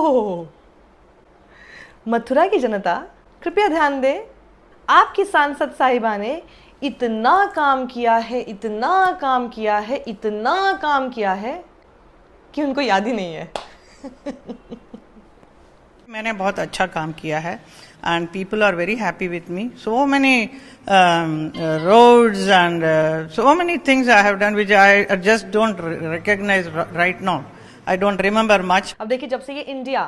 ओह, मथुरा की जनता कृपया ध्यान दें, आपकी सांसद साहिबा ने इतना काम किया है, इतना काम किया है, इतना काम किया है कि उनको याद ही नहीं है। मैंने बहुत अच्छा काम किया है and people are very happy with me. So many roads and so many things I have done which I just don't recognize right now. I don't remember much. अब देखिए, जब से ये इंडिया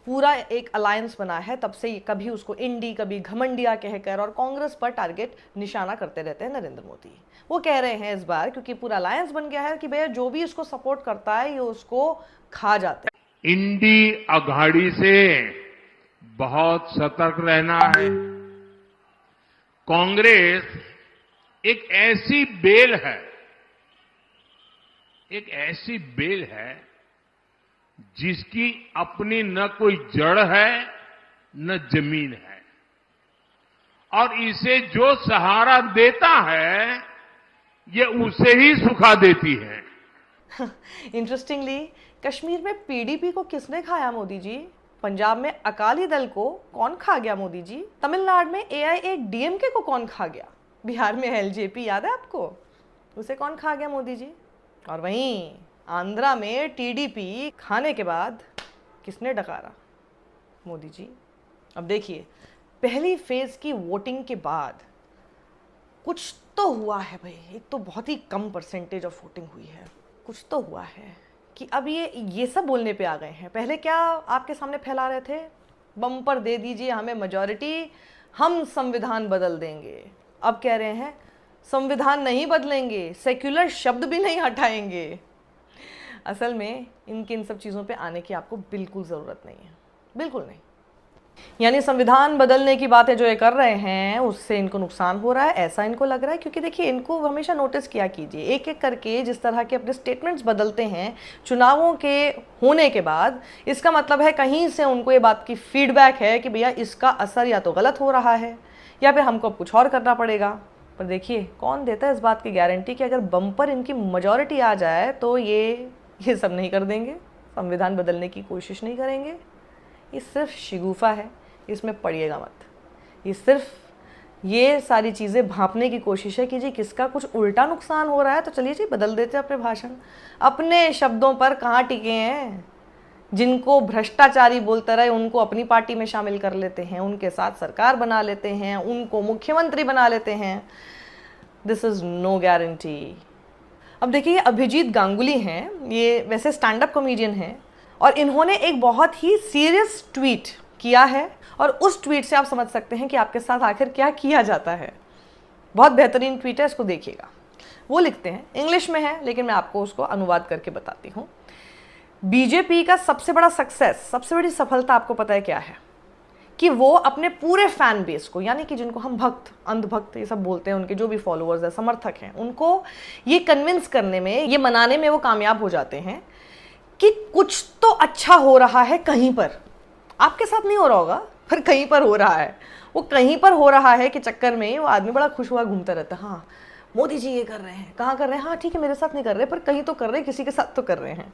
पूरा एक अलायंस बना है तब से कभी उसको इंडी, कभी घमंडिया कहकर और कांग्रेस पर टारगेट निशाना करते रहते हैं नरेंद्र मोदी। वो कह रहे हैं इस बार, क्योंकि पूरा अलायंस बन गया है, कि भैया जो भी इसको सपोर्ट करता है ये उसको खा जाते हैं। इंडी अघाड़ी से बहुत सतर्क रहना है। कांग्रेस एक ऐसी बेल है, एक ऐसी बेल है जिसकी अपनी न कोई जड़ है न जमीन है, और इसे जो सहारा देता है ये उसे ही सुखा देती है। इंटरेस्टिंगली, कश्मीर में पीडीपी को किसने खाया मोदी जी? पंजाब में अकाली दल को कौन खा गया मोदी जी? तमिलनाडु में एआईएडीएमके को कौन खा गया? बिहार में एलजेपी याद है आपको, उसे कौन खा गया मोदी जी? और वहीं आंध्रा में टीडीपी खाने के बाद किसने डकारा? मोदी जी। अब देखिए, पहली फेज की वोटिंग के बाद कुछ तो हुआ है भाई, एक तो बहुत ही कम परसेंटेज ऑफ वोटिंग हुई है, कुछ तो हुआ है कि अब ये सब बोलने पे आ गए हैं। पहले क्या आपके सामने फैला रहे थे? बम्पर दे दीजिए हमें मेजॉरिटी, हम संविधान बदल देंगे। अब कह रहे हैं संविधान नहीं बदलेंगे, सेक्युलर शब्द भी नहीं हटाएंगे। असल में इन सब चीज़ों पे आने की आपको बिल्कुल ज़रूरत नहीं है, बिल्कुल नहीं। यानी संविधान बदलने की बातें जो ये कर रहे हैं उससे इनको नुकसान हो रहा है, ऐसा इनको लग रहा है। क्योंकि देखिए, इनको हमेशा नोटिस किया कीजिए, एक एक करके जिस तरह के अपने स्टेटमेंट्स बदलते हैं चुनावों के होने के बाद, इसका मतलब है कहीं से उनको ये बात की फीडबैक है कि भैया इसका असर या तो गलत हो रहा है या फिर हमको अब कुछ और करना पड़ेगा। पर देखिए, कौन देता है इस बात की गारंटी कि अगर बम्पर इनकी मेजॉरिटी आ जाए तो ये सब नहीं कर देंगे, संविधान बदलने की कोशिश नहीं करेंगे। ये सिर्फ शिगुफा है, इसमें पड़िएगा मत। ये सिर्फ ये सारी चीज़ें भांपने की कोशिश है कि जी किसका कुछ उल्टा नुकसान हो रहा है तो चलिए जी बदल देते हैं अपने भाषण। अपने शब्दों पर कहाँ टिके हैं? जिनको भ्रष्टाचारी बोलते रहे उनको अपनी पार्टी में शामिल कर लेते हैं, उनके साथ सरकार बना लेते हैं, उनको मुख्यमंत्री बना लेते हैं। This is no guarantee. अब देखिए, अभिजीत गांगुली हैं, ये वैसे स्टैंड अप कॉमेडियन हैं और इन्होंने एक बहुत ही सीरियस ट्वीट किया है और उस ट्वीट से आप समझ सकते हैं कि आपके साथ आखिर क्या किया जाता है। बहुत बेहतरीन ट्वीट है, इसको देखिएगा। वो लिखते हैं, इंग्लिश में है लेकिन मैं आपको उसको अनुवाद करके बताती हूँ। बीजेपी का सबसे बड़ा सक्सेस, सबसे बड़ी सफलता आपको पता है क्या है? कि वो अपने पूरे फैन बेस को, यानी कि जिनको हम भक्त, अंधभक्त ये सब बोलते हैं, उनके जो भी फॉलोअर्स हैं, समर्थक हैं, उनको ये कन्विंस करने में, ये मनाने में वो कामयाब हो जाते हैं कि कुछ तो अच्छा हो रहा है कहीं पर। आपके साथ नहीं हो रहा होगा पर कहीं पर हो रहा है। वो कहीं पर हो रहा है कि चक्कर में वो आदमी बड़ा खुश हुआ घूमता रहता है। हाँ, मोदी जी ये कर रहे हैं, कहाँ कर रहे हैं? हाँ ठीक है, मेरे साथ नहीं कर रहे पर कहीं तो कर रहे हैं, किसी के साथ तो कर रहे हैं।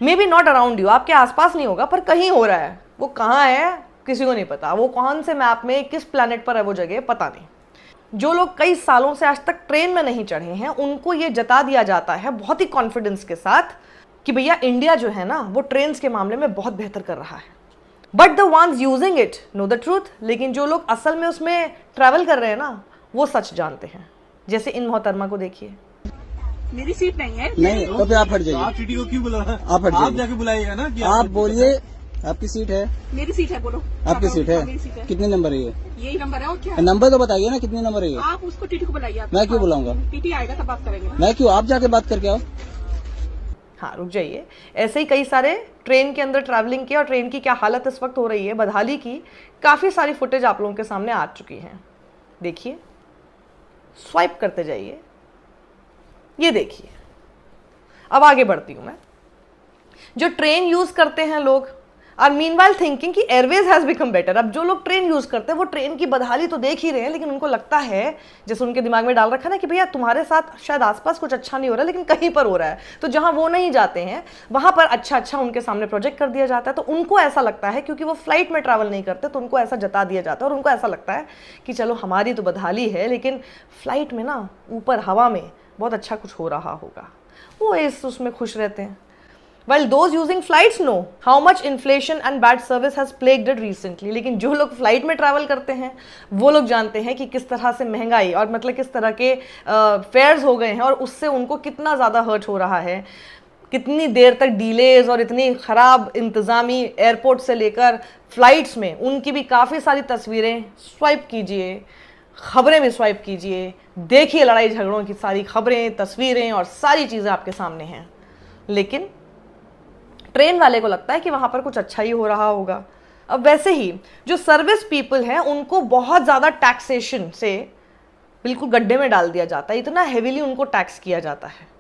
May be not around you, आपके आसपास नहीं होगा पर कहीं हो रहा है। वो कहाँ है किसी को नहीं पता, वो कौन से मैप में किस प्लैनेट पर है वो जगह पता नहीं। जो लोग कई सालों से आज तक ट्रेन में नहीं चढ़े हैं उनको ये जता दिया जाता है बहुत ही कॉन्फिडेंस के साथ कि भैया इंडिया जो है ना वो ट्रेन के मामले में बहुत बेहतर कर रहा है। But the ones using it know the truth. लेकिन जो लोग असल में उसमें ट्रैवल कर रहे हैं ना वो सच जानते हैं। जैसे इन मोहतरमा को देखिए। मेरी सीट नहीं है। नहीं तो फिर आप हट जाइए। आप टीटी को क्यों बुला? आप हट जाइए। आप जाके बुलाइएगा ना कि आप बोलिए, आपकी सीट है। मेरी सीट है, बोलो। आपकी सीट है? मेरी सीट है। कितने नंबर है ये? यही नंबर है और क्या? नंबर तो बताइए ना, कितने नंबर है ये? आप उसको टीटी को बुलाइए। मैं क्यों बुलाऊंगा? टीटी आएगा तब बात करेंगे। मैं क्यों? आप जाके बात करके आओ। हाँ रुक जाइए। ऐसे ही कई सारे ट्रेन के अंदर ट्रैवलिंग की और ट्रेन की क्या हालत इस वक्त हो रही है बदहाली की, काफ़ी सारी फुटेज आप लोगों के सामने आ चुकी हैं। देखिए, स्वाइप करते जाइए, ये देखिए। अब आगे बढ़ती हूँ मैं। जो ट्रेन यूज़ करते हैं लोग, आर मीनवाइल थिंकिंग कि एयरवेज हैज बिकम बेटर। अब जो लोग ट्रेन यूज करते हैं वो ट्रेन की बदहाली तो देख ही रहे हैं, लेकिन उनको लगता है, जैसे उनके दिमाग में डाल रखा ना कि भैया तुम्हारे साथ शायद आसपास कुछ अच्छा नहीं हो रहा लेकिन कहीं पर हो रहा है, तो जहां वो नहीं जाते हैं वहां पर अच्छा अच्छा उनके सामने प्रोजेक्ट कर दिया जाता है। तो उनको ऐसा लगता है, क्योंकि वो फ्लाइट में ट्रैवल नहीं करते, तो उनको ऐसा जता दिया जाता है और उनको ऐसा लगता है कि चलो हमारी तो बदहाली है लेकिन फ्लाइट में ना ऊपर हवा में बहुत अच्छा कुछ हो रहा होगा, वो उसमें खुश रहते हैं। While those using flights know how much inflation and bad service has plagued it recently, लेकिन जो लोग फ्लाइट में ट्रैवल करते हैं वो लोग जानते हैं कि किस तरह से महंगाई और मतलब किस तरह के फेयर्स हो गए हैं और उससे उनको कितना ज़्यादा हर्ट हो रहा है, कितनी देर तक डिलेज और इतनी ख़राब इंतज़ामी एयरपोर्ट से लेकर फ्लाइट्स में। उनकी भी काफ़ी सारी तस्वीरें स्वाइप कीजिए, खबरें भी स्वाइप कीजिए, देखिए लड़ाई झगड़ों की सारी खबरें, तस्वीरें और सारी चीज़ें आपके सामने हैं। लेकिन ट्रेन वाले को लगता है कि वहां पर कुछ अच्छा ही हो रहा होगा। अब वैसे ही जो सर्विस पीपल हैं उनको बहुत ज़्यादा टैक्सेशन से बिल्कुल गड्ढे में डाल दिया जाता है, इतना हेवीली उनको टैक्स किया जाता है।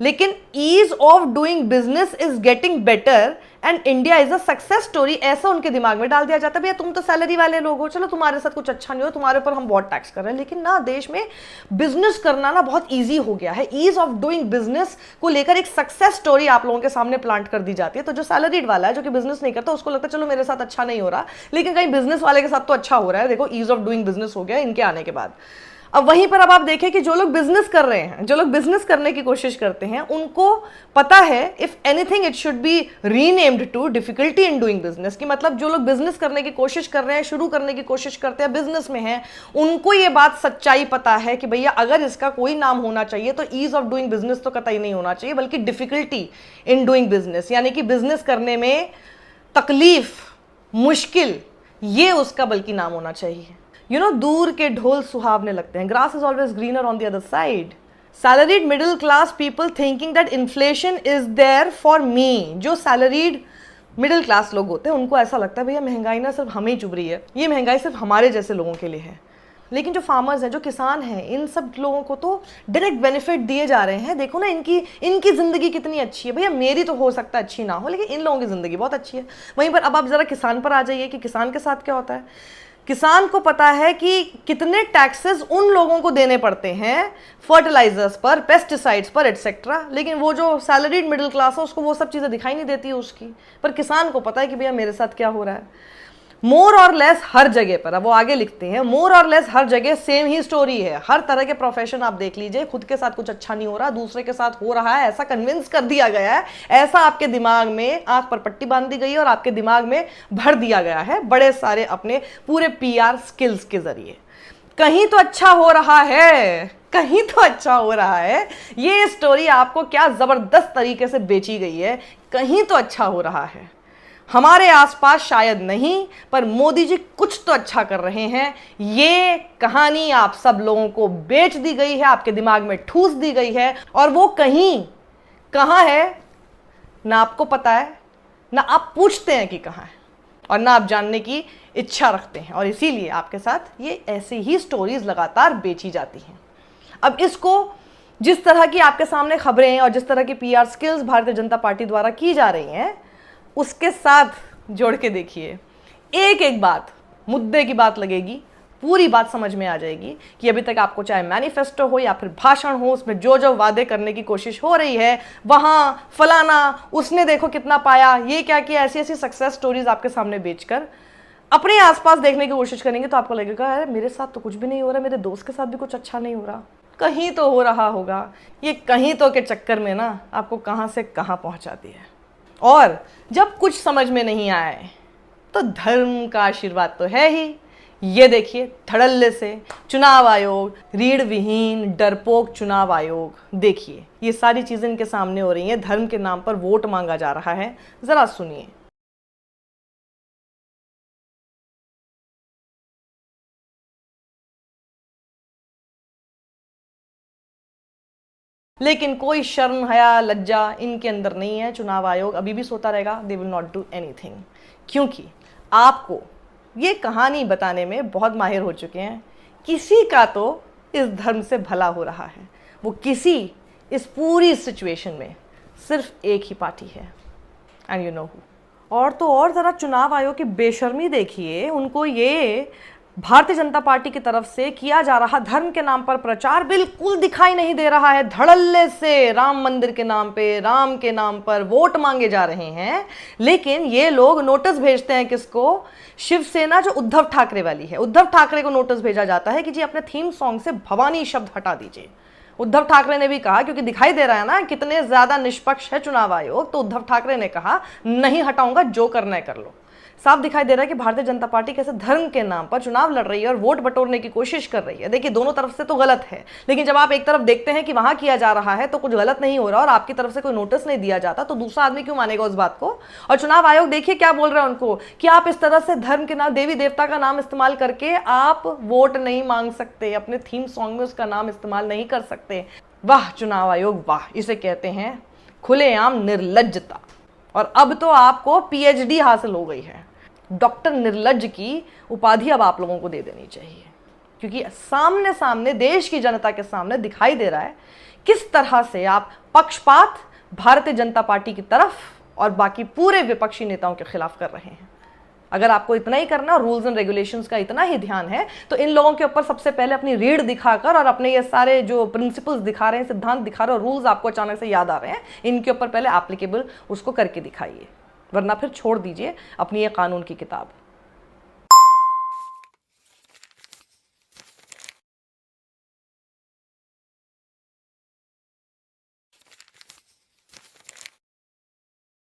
लेकिन ease of doing business is getting better and India is a success story, ऐसा उनके दिमाग में डाल दिया जाता है। भैया तुम तो सैलरी वाले लोग हो, चलो तुम्हारे साथ कुछ अच्छा नहीं हो, तुम्हारे ऊपर हम बहुत टैक्स कर रहे हैं। लेकिन ना देश में बिजनेस करना ना बहुत ईजी हो गया है। ईज ऑफ डूइंग बिजनेस को लेकर एक सक्सेस स्टोरी आप लोगों के सामने प्लांट कर दी जाती है। तो जो सैलरीड वाला है, जो कि बिजनेस नहीं करता, उसको लगता है चलो मेरे साथ अच्छा नहीं हो रहा, लेकिन कहीं बिजनेस वाले के साथ तो अच्छा हो रहा है, देखो ईज ऑफ डूइंग बिजनेस हो गया इनके आने के बाद। अब वहीं पर अब आप देखें कि जो लोग बिजनेस कर रहे हैं, जो लोग बिजनेस करने की कोशिश करते हैं, उनको पता है if anything it should be renamed to difficulty in doing business. की मतलब जो लोग बिजनेस करने की कोशिश कर रहे हैं, शुरू करने की कोशिश करते हैं, बिजनेस में हैं, उनको ये बात सच्चाई पता है कि भैया अगर इसका कोई नाम होना चाहिए तो ईज ऑफ डूइंग बिजनेस तो कतई नहीं होना चाहिए, बल्कि डिफिकल्टी इन डूइंग बिजनेस, यानी कि बिजनेस करने में तकलीफ, मुश्किल, ये उसका बल्कि नाम होना चाहिए। यू नो, दूर के ढोल सुहावने लगते हैं, grass is always greener on the other side. Salaried middle class people thinking that inflation is there for me. जो सैलरीड मिडिल क्लास लोग होते हैं उनको ऐसा लगता है भैया महंगाई ना सिर्फ हमें ही चुभ रही है, ये महंगाई सिर्फ हमारे जैसे लोगों के लिए है। लेकिन जो फार्मर्स हैं, जो किसान हैं, इन सब लोगों को तो डायरेक्ट बेनिफिट दिए जा रहे हैं। देखो ना इनकी ज़िंदगी कितनी अच्छी है। भैया मेरी तो हो सकता है अच्छी ना हो, लेकिन इन लोगों की ज़िंदगी बहुत अच्छी है। वहीं पर अब आप ज़रा किसान पर आ जाइए कि किसान के साथ क्या होता है। किसान को पता है कि कितने टैक्सेस उन लोगों को देने पड़ते हैं फर्टिलाइजर्स पर, पेस्टिसाइड्स पर, एटसेट्रा, लेकिन वो जो सैलरीड मिडिल क्लास है उसको वो सब चीज़ें दिखाई नहीं देती है उसकी। पर किसान को पता है कि भैया मेरे साथ क्या हो रहा है। मोर और लेस हर जगह पर, अब वो आगे लिखते हैं, मोर और लेस हर जगह सेम ही स्टोरी है। हर तरह के प्रोफेशन आप देख लीजिए, खुद के साथ कुछ अच्छा नहीं हो रहा, दूसरे के साथ हो रहा है, ऐसा कन्विंस कर दिया गया है, ऐसा आपके दिमाग में आंख पर पट्टी बांध दी गई है और आपके दिमाग में भर दिया गया है बड़े सारे अपने पूरे PR स्किल्स के जरिए। कहीं तो अच्छा हो रहा है, कहीं तो अच्छा हो रहा है, ये स्टोरी आपको क्या जबरदस्त तरीके से बेची गई है। कहीं तो अच्छा हो रहा है, हमारे आसपास शायद नहीं, पर मोदी जी कुछ तो अच्छा कर रहे हैं। ये कहानी आप सब लोगों को बेच दी गई है, आपके दिमाग में ठूस दी गई है, और वो कहीं कहाँ है ना आपको पता है, ना आप पूछते हैं कि कहाँ है, और ना आप जानने की इच्छा रखते हैं। और इसीलिए आपके साथ ये ऐसी ही स्टोरीज लगातार बेची जाती हैं। अब इसको जिस तरह की आपके सामने खबरें और जिस तरह की PR skills Bharatiya Janata party द्वारा की जा रही हैं, उसके साथ जोड़ के देखिए, एक एक बात मुद्दे की बात लगेगी, पूरी बात समझ में आ जाएगी कि अभी तक आपको चाहे मैनिफेस्टो हो या फिर भाषण हो, उसमें जो जो वादे करने की कोशिश हो रही है, वहाँ फलाना उसने देखो कितना पाया, ये क्या किया, ऐसी ऐसी सक्सेस स्टोरीज आपके सामने बेचकर अपने आसपास देखने की कोशिश करेंगे तो आपको लगेगा अरे मेरे साथ तो कुछ भी नहीं हो रहा, मेरे दोस्त के साथ भी कुछ अच्छा नहीं हो रहा, कहीं तो हो रहा होगा। ये कहीं तो के चक्कर में ना आपको कहाँ से कहाँ पहुँचाती है। और जब कुछ समझ में नहीं आए तो धर्म का आशीर्वाद तो है ही। ये देखिए धड़ल्ले से चुनाव आयोग, रीढ़ विहीन डरपोक चुनाव आयोग, देखिए ये सारी चीजें इनके सामने हो रही हैं। धर्म के नाम पर वोट मांगा जा रहा है, जरा सुनिए। लेकिन कोई शर्म हया लज्जा इनके अंदर नहीं है। चुनाव आयोग अभी भी सोता रहेगा, they will not do anything, क्योंकि आपको ये कहानी बताने में बहुत माहिर हो चुके हैं। किसी का तो इस धर्म से भला हो रहा है, वो किसी इस पूरी सिचुएशन में सिर्फ एक ही पार्टी है, एंड यू नो हु, और तो और ज़रा चुनाव आयोग की बेशर्मी देखिए, उनको ये भारतीय जनता पार्टी की तरफ से किया जा रहा धर्म के नाम पर प्रचार बिल्कुल दिखाई नहीं दे रहा है। धड़ल्ले से राम मंदिर के नाम पे, राम के नाम पर वोट मांगे जा रहे हैं, लेकिन ये लोग नोटिस भेजते हैं किसको? शिवसेना जो उद्धव ठाकरे वाली है, उद्धव ठाकरे को नोटिस भेजा जाता है कि जी अपने थीम सॉन्ग से भवानी शब्द हटा दीजिए। उद्धव ठाकरे ने भी कहा, क्योंकि दिखाई दे रहा है ना कितने ज्यादा निष्पक्ष है चुनाव आयोग, तो उद्धव ठाकरे ने कहा नहीं हटाऊंगा, जो करना है कर लो। साफ दिखाई दे रहा है कि भारतीय जनता पार्टी कैसे धर्म के नाम पर चुनाव लड़ रही है और वोट बटोरने की कोशिश कर रही है। देखिए दोनों तरफ से तो गलत है, लेकिन जब आप एक तरफ देखते हैं कि वहां किया जा रहा है तो कुछ गलत नहीं हो रहा और आपकी तरफ से कोई नोटिस नहीं दिया जाता, तो दूसरा आदमी क्यों मानेगा उस बात को? और चुनाव आयोग देखिए क्या बोल रहा है उनको कि आप इस तरह से धर्म के नाम, देवी देवता का नाम इस्तेमाल करके आप वोट नहीं मांग सकते, अपने थीम सॉन्ग में उसका नाम इस्तेमाल नहीं कर सकते। वाह चुनाव आयोग वाह, इसे कहते हैं खुलेआम निर्लज्जता। और अब तो आपको पीएचडी हासिल हो गई है, डॉक्टर निर्लज्ज की उपाधि अब आप लोगों को दे देनी चाहिए, क्योंकि सामने सामने देश की जनता के सामने दिखाई दे रहा है किस तरह से आप पक्षपात भारतीय जनता पार्टी की तरफ और बाकी पूरे विपक्षी नेताओं के खिलाफ कर रहे हैं। अगर आपको इतना ही करना और रूल्स एंड रेगुलेशंस का इतना ही ध्यान है, तो इन लोगों के ऊपर सबसे पहले अपनी रीढ़ दिखाकर और अपने ये सारे जो प्रिंसिपल्स दिखा रहे हैं, सिद्धांत दिखा रहे हैं, रूल्स आपको अचानक से याद आ रहे हैं, इनके ऊपर पहले एप्लीकेबल उसको करके दिखाइए, वरना फिर छोड़ दीजिए अपनी ये कानून की किताब।